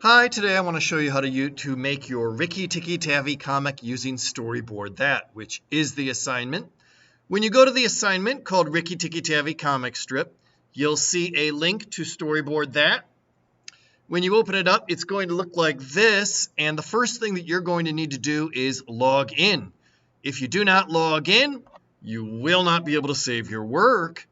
Hi, today I want to show you how to make your Rikki, Tikki, Tavi comic using Storyboard that, which is the assignment. When you go to the assignment called Rikki, Tikki, Tavi comic strip, you'll see a link to Storyboard that. When you open it up, it's going to look like this, and the first thing that you're going to need to do is log in. If you do not log in, you will not be able to save your work.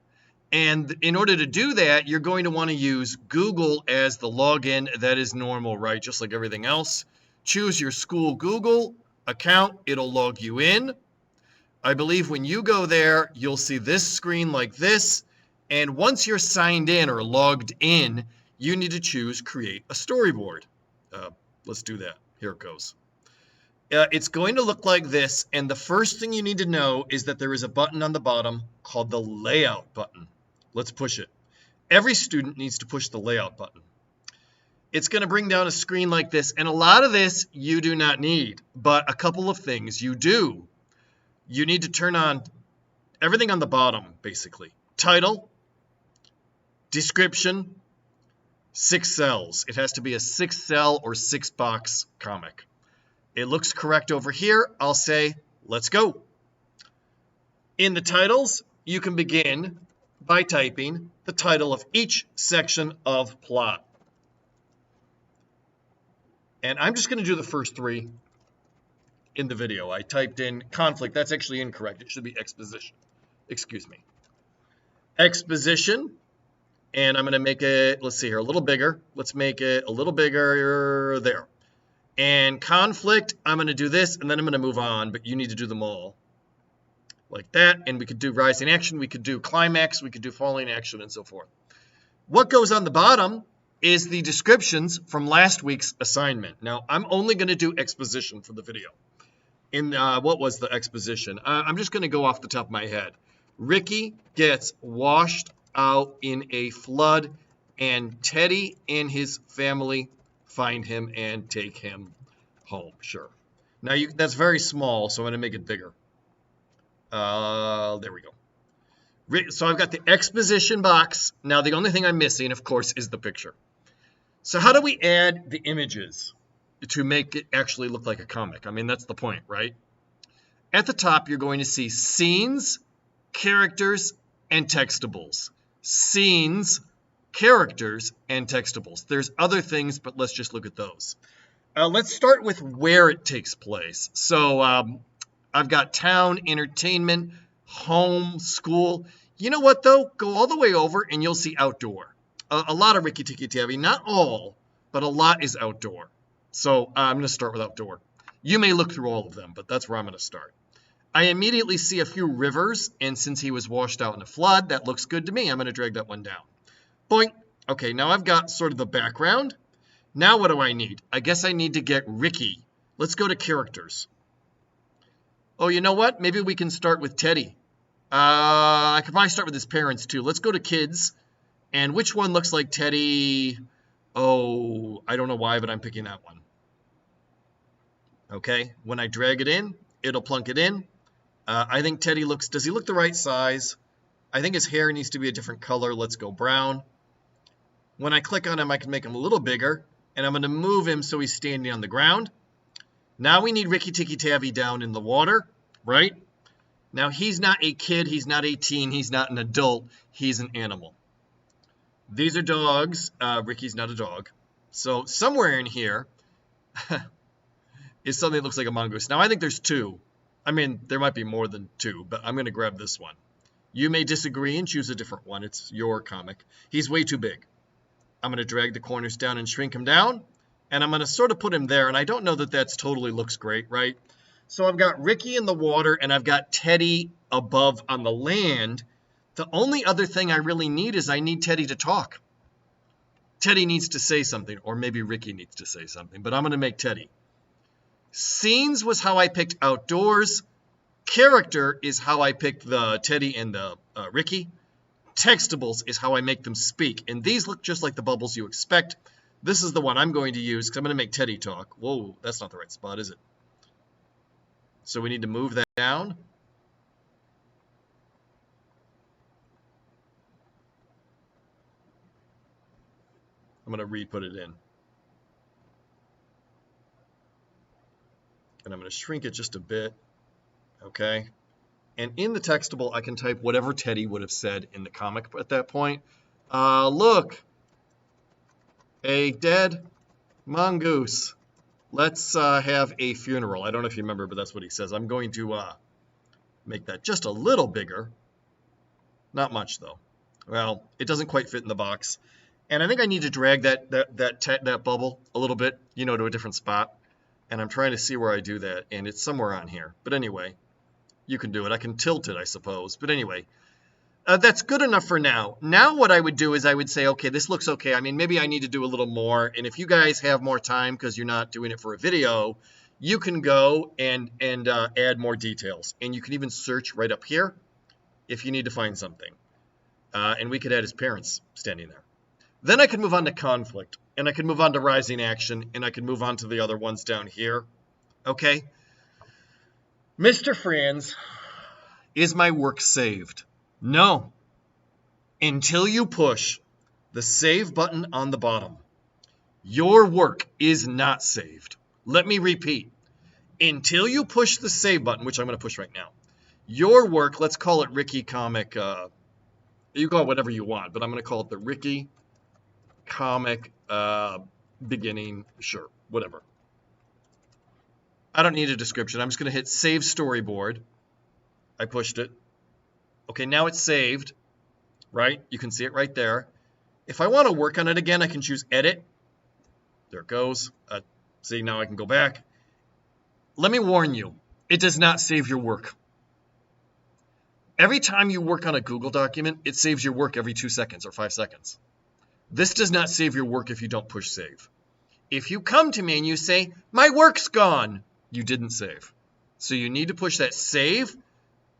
And in order to do that, you're going to want to use Google as the login. That is normal, right? Just like everything else. Choose your school Google account. It'll log you in. I believe when you go there, you'll see this screen like this. And once you're signed in or logged in, you need to choose Create a Storyboard. Let's do that. Here it goes. It's going to look like this. And the first thing you need to know is that there is a button on the bottom called the Layout button. Let's push it. Every student needs to push the layout button. It's going to bring down a screen like this, and a lot of this you do not need, but a couple of things you do. You need to turn on everything on the bottom, basically. Title, description, 6 cells. It has to be a 6-cell or 6-box comic. It looks correct over here. I'll say, let's go. In the titles, you can begin by typing the title of each section of plot. And I'm just going to do the first 3 in the video. I typed in conflict. That's actually incorrect. It should be exposition. Excuse me. Exposition. And I'm going to make it, let's see here, a little bigger. Let's make it a little bigger there. And conflict, I'm going to do this, and then I'm going to move on, but you need to do them all. Like that, and we could do rising action, we could do climax, we could do falling action, and so forth. What goes on the bottom is the descriptions from last week's assignment. Now, I'm only going to do exposition for the video. What was the exposition? I'm just going to go off the top of my head. Rikki gets washed out in a flood, and Teddy and his family find him and take him home. Sure. Now, that's very small, so I'm going to make it bigger. There we go. So I've got the exposition box. Now the only thing I'm missing, of course, is the picture. So how do we add the images to make it actually look like a comic? I mean, that's the point, right? At the top, you're going to see scenes, characters, and textables. Scenes, characters, and textables. There's other things, but let's just look at those. Let's start with where it takes place. So I've got town, entertainment, home, school. You know what, though? Go all the way over, and you'll see outdoor. A lot of Rikki, Tikki, Tavi. Not all, but a lot is outdoor. So I'm going to start with outdoor. You may look through all of them, but that's where I'm going to start. I immediately see a few rivers, and since he was washed out in a flood, that looks good to me. I'm going to drag that one down. Boink. Okay, now I've got sort of the background. Now what do I need? I guess I need to get Rikki. Let's go to characters. Oh, you know what? Maybe we can start with Teddy. I could probably start with his parents, too. Let's go to kids. And which one looks like Teddy? Oh, I don't know why, but I'm picking that one. Okay, when I drag it in, it'll plunk it in. I think Teddy does he look the right size? I think his hair needs to be a different color. Let's go brown. When I click on him, I can make him a little bigger. And I'm going to move him so he's standing on the ground. Now we need Rikki, Tikki, Tavi down in the water, right? Now he's not a kid, he's not a teen, he's not an adult, he's an animal. These are dogs. Rikki's not a dog. So somewhere in here is something that looks like a mongoose. Now I think there's 2. I mean, there might be more than 2, but I'm going to grab this one. You may disagree and choose a different one. It's your comic. He's way too big. I'm going to drag the corners down and shrink him down. And I'm going to sort of put him there, and I don't know that that's totally looks great, right? So I've got Rikki in the water, and I've got Teddy above on the land. The only other thing I really need is I need Teddy to talk. Teddy needs to say something, or maybe Rikki needs to say something, but I'm going to make Teddy. Scenes was how I picked outdoors. Character is how I picked the Teddy and the Rikki. Textables is how I make them speak, and these look just like the bubbles you expect. This is the one I'm going to use because I'm going to make Teddy talk. Whoa, that's not the right spot, is it? So we need to move that down. I'm going to re-put it in. and I'm going to shrink it just a bit, okay? And in the textable, I can type whatever Teddy would have said in the comic at that point. Look, a dead mongoose. Let's have a funeral. I don't know if you remember, but that's what he says. I'm going to make that just a little bigger. Not much, though. Well, it doesn't quite fit in the box. And I think I need to drag that bubble a little bit, you know, to a different spot. And I'm trying to see where I do that, and it's somewhere on here. But anyway, you can do it. I can tilt it, I suppose. But anyway, that's good enough for now. Now what I would do is I would say, okay, this looks okay. I mean, maybe I need to do a little more. And if you guys have more time because you're not doing it for a video, you can go and add more details. And you can even search right up here if you need to find something. And we could add his parents standing there. Then I could move on to conflict, and I could move on to rising action, and I could move on to the other ones down here. Okay? Mr. Franz, is my work saved? No. Until you push the save button on the bottom, your work is not saved. Let me repeat. Until you push the save button, which I'm going to push right now, your work, let's call it Rikki Comic, you call it whatever you want, but I'm going to call it the Rikki Comic beginning, sure, whatever. I don't need a description. I'm just going to hit Save Storyboard. I pushed it. Okay, now it's saved, right? You can see it right there. If I want to work on it again, I can choose Edit. There it goes. See, now I can go back. Let me warn you, it does not save your work. Every time you work on a Google document, it saves your work every 2 seconds or 5 seconds. This does not save your work if you don't push save. If you come to me and you say, my work's gone, you didn't save. So you need to push that save,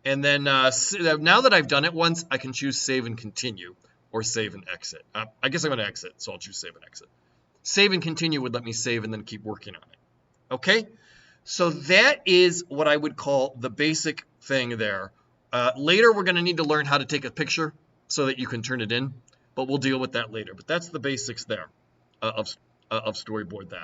and then now that I've done it once, I can choose save and continue or save and exit. I guess I'm going to exit, so I'll choose save and exit. Save and continue would let me save and then keep working on it. Okay? So that is what I would call the basic thing there. Later, we're going to need to learn how to take a picture so that you can turn it in, but we'll deal with that later. But that's the basics there of Storyboard that.